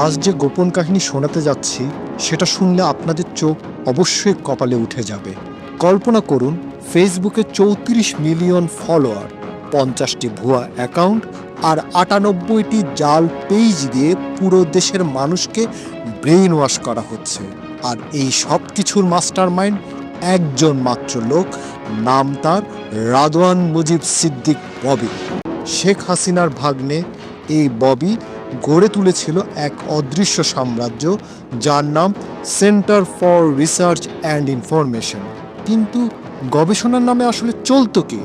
আজ যে গোপন কাহিনী শোনাতে যাচ্ছি সেটা শুনলে আপনাদের চোখ অবশ্যই কপালে উঠে যাবে। কল্পনা করুন, ফেসবুকে ৩৪ মিলিয়ন ফলোয়ার, ৫০টি ভুয়া অ্যাকাউন্ট আর ৯৮টি জাল পেজ দিয়ে পুরো দেশের মানুষকে ব্রেইন ওয়াশ করা হচ্ছে। আর এই সব কিছুর মাস্টার মাইন্ড একজন মাত্র লোক, নাম তার রাদওয়ান মুজিব সিদ্দিক ববি। শেখ হাসিনার ভাগ্নে এই ববি গড়ে তুলেছিল এক অদৃশ্য সাম্রাজ্য, যার নাম centre for research and information. কিন্তু গবেষণার নামে আসলে চলতো কি?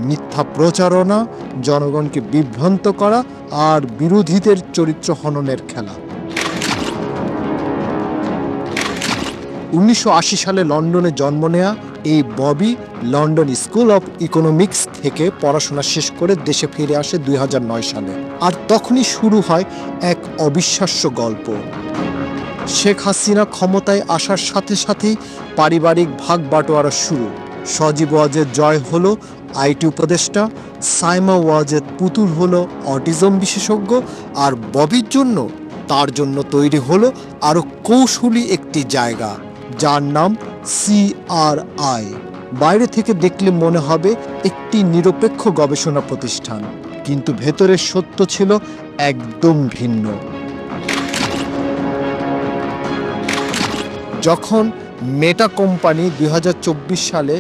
মিথ্যা প্রচারণা, জনগণকে বিভ্রান্ত করা আর বিরোধীদের চরিত্র হননের খেলা। ১৯৮০ সালে লন্ডনে জন্ম নেয়া এই Bobby London school of economics থেকে পড়াশোনা শেষ করে দেশে ফিরে আসে ২০০৯ সালে। আর তখনই শুরু হয় এক অবিশ্বাস্য গল্প। শেখ হাসিনা ক্ষমতায় আসার সাথে সাথেই পারিবারিক ভাগ বাটোয়ারা শুরু। সজীব ওয়াজেদ জয় হলো আইটি উপদেষ্টা, সাইমা ওয়াজেদ পুতুল হলো অটিজম বিশেষজ্ঞ, আর ববির জন্য তার জন্য তৈরি হলো আরও কৌশলী একটি জায়গা, যার নাম CRI। বাইরে থেকে দেখলে মনে হবে একটি নিরপেক্ষ গবেষণা প্রতিষ্ঠান, কিন্তু ভেতরের সত্য ছিল একদম ভিন্ন। যখন মেটা কোম্পানি ২০২৪ সালে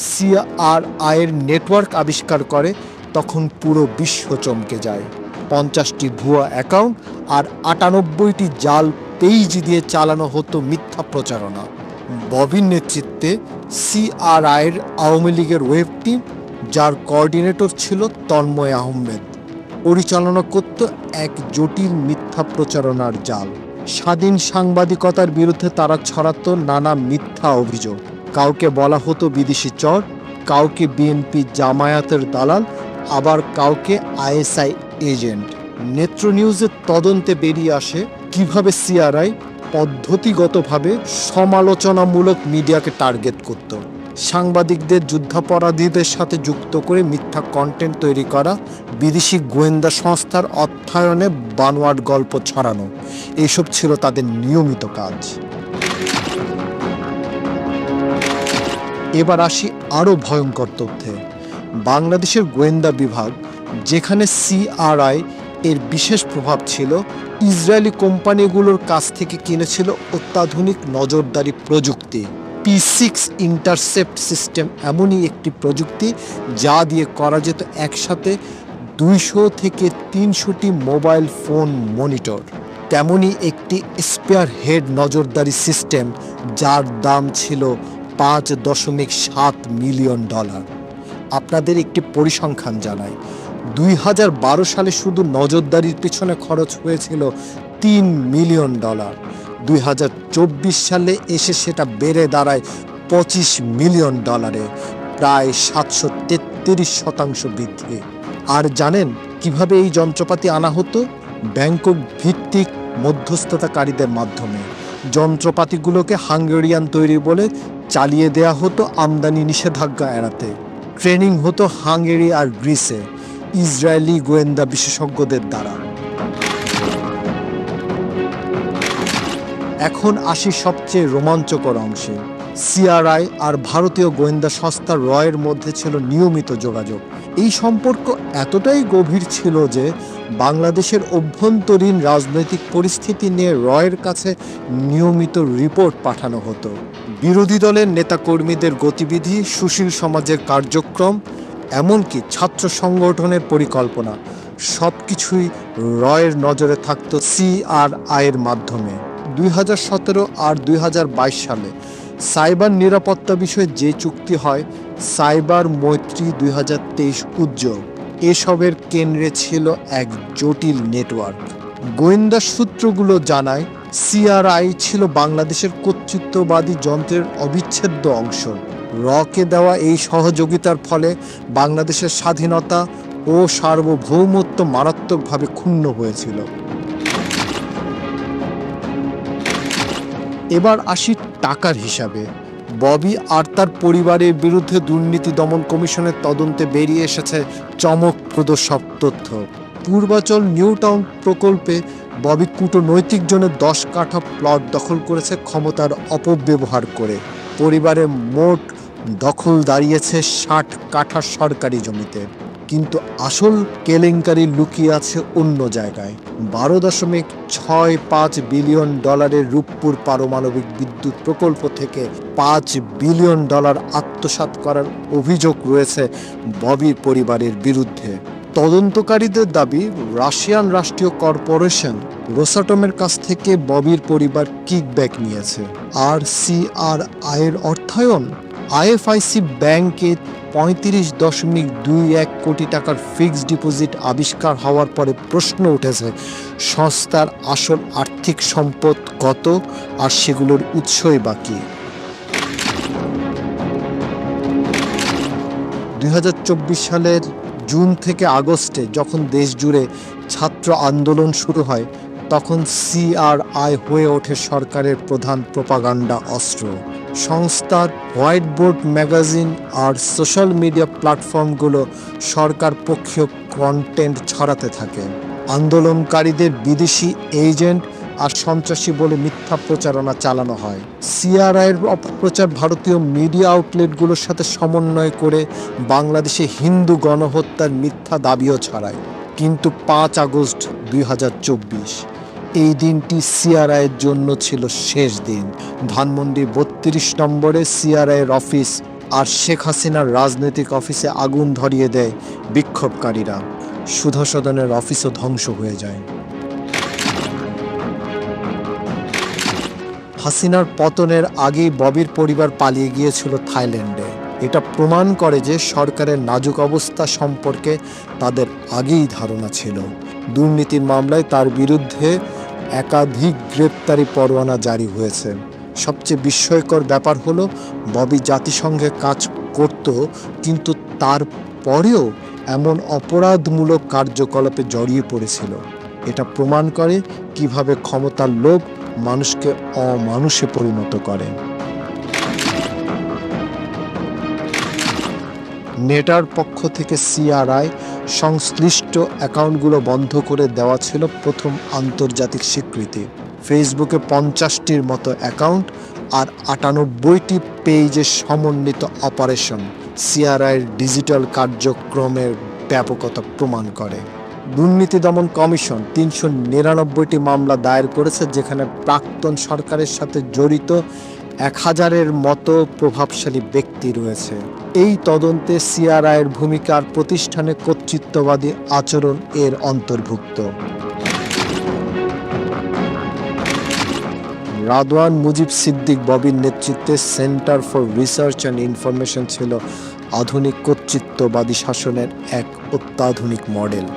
CRI এর নেটওয়ার্ক আবিষ্কার করে, তখন পুরো বিশ্ব চমকে যায়। ৫০টি ভুয়া অ্যাকাউন্ট আর ৯৮টি জাল পেজ দিয়ে চালানো হতো মিথ্যা প্রচারণা। ববির নেতৃত্বে CRI এর আওয়ামী লীগের ওয়েব টিম, যার কোঅর্ডিনেটর ছিল তন্ময় আহমেদ, পরিচালনা করত এক জটিল মিথ্যা প্রচারণার জাল। স্বাধীন সাংবাদিকতার বিরুদ্ধে তারা ছড়াতো নানা মিথ্যা অভিযোগ। কাউকে বলা হতো বিদেশি চর, কাউকে বিএনপি জামায়াতের দালাল, আবার কাউকে ISI এজেন্ট। নেত্র নিউজের তদন্তে বেরিয়ে আসে কিভাবে CRI পদ্ধতিগতভাবে সমালোচনামূলক মিডিয়াকে টার্গেট করত। সাংবাদিকদের যুদ্ধাপরাধীদের সাথে যুক্ত করে মিথ্যা কন্টেন্ট তৈরি করা, বিদেশি গোয়েন্দা সংস্থার অর্থায়নে বানোয়াট গল্প ছড়ানো, এইসব ছিল তাদের নিয়মিত কাজ। এবার আসি আরও ভয়ঙ্কর তথ্যে। বাংলাদেশের গোয়েন্দা বিভাগ, যেখানে CRI এর বিশেষ প্রভাব ছিল, ইসরায়েলি কোম্পানিগুলোর কাছ থেকে কিনেছিল অত্যাধুনিক নজরদারি প্রযুক্তি। P6 ইন্টারসেপ্ট সিস্টেম এমনই একটি প্রযুক্তি যা দিয়ে করা যেত একসাথে ২০০ থেকে ৩০০টি মোবাইল ফোন মনিটর। তেমনই একটি স্পেয়ার হেড নজরদারি সিস্টেম, যার দাম ছিল $৫.৭ মিলিয়ন। আপনাদের একটি পরিসংখ্যান জানাই, ২০১২ সালে শুধু নজরদারির পিছনে খরচ হয়েছিল $৩ মিলিয়ন। ২০২৪ সালে এসে সেটা বেড়ে দাঁড়ায় $২৫ মিলিয়ন, প্রায় ৭৩৩% বৃদ্ধি। আর জানেন কিভাবে এই যন্ত্রপাতি আনা হতো? ব্যাংকক ভিত্তিক মধ্যস্থতাকারীদের মাধ্যমে। যন্ত্রপাতিগুলোকে হাঙ্গেরিয়ান তৈরি বলে চালিয়ে দেয়া হতো আমদানি নিষেধাজ্ঞা এড়াতে। ট্রেনিং হতো হাঙ্গেরি আর গ্রিসে ইসরায়েলি গোয়েন্দা বিশেষজ্ঞদের দ্বারা। এখন আসি সবচেয়ে রোমাঞ্চকর অংশে। CRI আর ভারতীয় গোয়েন্দা সংস্থা রয়ের মধ্যে ছিল নিয়মিত যোগাযোগ। এই সম্পর্ক এতটাই গভীর ছিল যে বাংলাদেশের অভ্যন্তরীণ রাজনৈতিক পরিস্থিতি নিয়ে রয়ের কাছে নিয়মিত রিপোর্ট পাঠানো হতো। বিরোধী দলের নেতাকর্মীদের গতিবিধি, সুশীল সমাজের কার্যক্রম, এমনকি ছাত্র সংগঠনের পরিকল্পনা, সব কিছুই রয়ের নজরে থাকত CRI এর মাধ্যমে। ২০১৭ আর ২০২২ সালে সাইবার নিরাপত্তা বিষয়ে যে চুক্তি হয়, সাইবার মৈত্রী ২০২৩ উদ্যোগ, এসবের কেন্দ্রে ছিল এক জটিল নেটওয়ার্ক। গোয়েন্দা সূত্রগুলো জানায় CRI ছিল বাংলাদেশের কর্তৃত্ববাদী যন্ত্রের অবিচ্ছেদ্য অংশ। রকে দেওয়া এই সহযোগিতার ফলে বাংলাদেশের স্বাধীনতা ও সার্বভৌমত্ব মারাত্মকভাবে ক্ষুণ্ণ হয়েছিল। এবার আসি টাকার হিসাবে। ববি আর তার পরিবারের বিরুদ্ধে দুর্নীতি দমন কমিশনের তদন্তে বেরিয়ে এসেছে চমকপ্রদ সব তথ্য। পূর্বাচল নিউ টাউন প্রকল্পে ববি কূটনৈতিক জন্য 10 কাঠা প্লট দখল করেছে ক্ষমতার অপব্যবহার করে। পরিবারের মোট দখল দাঁড়িয়েছে 60 কাঠা সরকারি জমিতে। কিন্তু আসল কেলেঙ্কারি লুকিয়ে আছে অন্য জায়গায়। 12.65 বিলিয়ন ডলারের রূপপুর পারমাণবিক বিদ্যুৎ প্রকল্প থেকে $5 বিলিয়ন আত্মসাৎ করার অভিযোগ রয়েছে ববির পরিবারের বিরুদ্ধে। তদন্তকারীদের দাবি, রাশিয়ান রাষ্ট্রীয় কর্পোরেশন রোসাটমের কাছ থেকে ববির পরিবার কিকব্যাক নিয়েছে। আর সিআরআইয়ের অর্থায়ন, আইএফআইসি ব্যাংকে 35.21 কোটি টাকার ফিক্সড ডিপোজিট আবিষ্কার হওয়ার পরে প্রশ্ন উঠেছে সংস্থার আসল আর্থিক সম্পদ কত আর সেগুলোর উৎসই বাকি। 2024 সালের জুন থেকে আগস্টে যখন দেশ জুড়ে ছাত্র আন্দোলন শুরু হয়, তখন সিআরআই হয়ে ওঠে সরকারের প্রধান প্রোপাগান্ডা অস্ত্র। সংস্থার হোয়াইট বোর্ড ম্যাগাজিন আর সোশ্যাল মিডিয়া প্ল্যাটফর্মগুলো সরকার পক্ষীয় কন্টেন্ট ছড়াতে থাকে। আন্দোলনকারীদের বিদেশি এজেন্ট আর সন্ত্রাসী বলে মিথ্যা প্রচারণা চালানো হয়। সিআরআইয়ের অপপ্রচার ভারতীয় মিডিয়া আউটলেটগুলোর সাথে সমন্বয় করে বাংলাদেশে হিন্দু গণহত্যার মিথ্যা দাবিও ছড়ায়। কিন্তু 5 আগস্ট 2024 এই দিনটি সিআরআইয়ের জন্য ছিল শেষ দিন। ধানমন্ডির 32 নম্বরে সিআরআইয়ের অফিস আর শেখ হাসিনার রাজনৈতিক অফিসে আগুন ধরিয়ে দেয় বিক্ষোভকারীরা। সুধা সদনের অফিসও ধ্বংস হয়ে যায়। হাসিনার পতনের আগেই ববির পরিবার পালিয়ে গিয়েছিল থাইল্যান্ডে। এটা প্রমাণ করে যে সরকারের নাজুক অবস্থা সম্পর্কে তাদের আগেই ধারণা ছিল। দুর্নীতির মামলায় তার বিরুদ্ধে একাধিক গ্রেপ্তারি পরোয়ানা জারি হয়েছে। সবচেয়ে বিস্ময়কর ব্যাপার হলো, ববি জাতিসংঘে কাজ করত, কিন্তু তারপরেও এমন অপরাধমূলক কার্যকলাপে জড়িয়ে পড়েছিল। এটা প্রমাণ করে কিভাবে ক্ষমতার লোভ মানুষকে অমানুষে পরিণত করে। নেটার পক্ষ থেকে সিআরআই সংশ্লিষ্ট অ্যাকাউন্টগুলো বন্ধ করে দেওয়া ছিল প্রথম আন্তর্জাতিক স্বীকৃতি। ফেসবুকে 50টির মতো অ্যাকাউন্ট আর 98টি পেজের সমন্বিত অপারেশন সিআরআইয়ের ডিজিটাল কার্যক্রমের ব্যাপকতা প্রমাণ করে। দুর্নীতি দমন কমিশন 399টি মামলা দায়ের করেছে, যেখানে প্রাক্তন সরকারের সাথে জড়িত 1000-এর মতো প্রভাবশালী ব্যক্তি রয়েছে। এই তদন্তে সিআরআইয়ের ভূমিকা আর প্রতিষ্ঠানের কর্তৃত্ববাদী আচরণ এর অন্তর্ভুক্ত। রাদওয়ান মুজিব সিদ্দিক ববির নেতৃত্বে centre for research and information ছিল আধুনিক কর্তৃত্ববাদী শাসনের এক অত্যাধুনিক মডেল।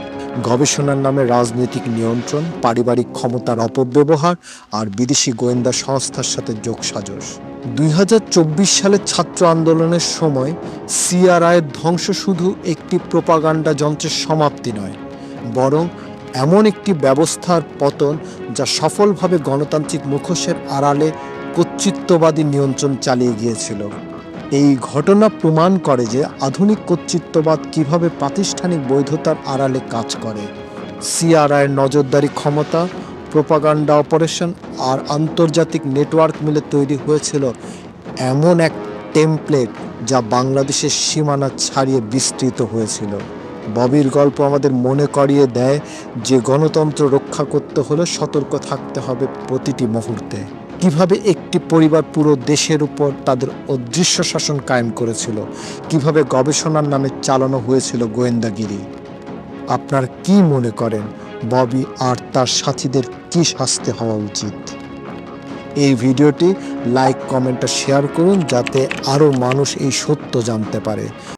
গবেষণার নামে রাজনৈতিক নিয়ন্ত্রণ, পারিবারিক ক্ষমতার অপব্যবহার আর বিদেশি গোয়েন্দা সংস্থার সাথে যোগসাজশ। 2024 সালে ছাত্র আন্দোলনের সময় সিআরআইয়ের ধ্বংস শুধু একটি প্রোপাগান্ডা যন্ত্রের সমাপ্তি নয়, বরং এমন একটি ব্যবস্থার পতন যা সফলভাবে গণতান্ত্রিক মুখোশের আড়ালে কর্তৃত্ববাদী নিয়ন্ত্রণ চালিয়ে গিয়েছিল। এই ঘটনা প্রমাণ করে যে আধুনিক কর্তৃত্ববাদ কিভাবে প্রাতিষ্ঠানিক বৈধতার আড়ালে কাজ করে। সিআরআইয়ের নজরদারি ক্ষমতা, প্রোপাগান্ডা অপারেশন আর আন্তর্জাতিক নেটওয়ার্ক মিলে তৈরি হয়েছিল এমন এক টেমপ্লেট যা বাংলাদেশের সীমানা ছাড়িয়ে বিস্তৃত হয়েছিল। ববির গল্প আমাদের মনে করিয়ে দেয় যে গণতন্ত্র রক্ষা করতে হলে সতর্ক থাকতে হবে প্রতিটি মুহূর্তে। কিভাবে একটি পরিবার পুরো দেশের উপর তাদের অদৃশ্য শাসন কায়েম করেছিল, কিভাবে গবেষণার নামে চালানো হয়েছিল গোয়েন্দাগিরি। আপনার কি মনে করেন ববি আর তার সাথীদের কি শাস্তি হওয়া উচিত? এই ভিডিওটি লাইক, কমেন্ট, শেয়ার করুন যাতে আরও মানুষ এই সত্য জানতে পারে।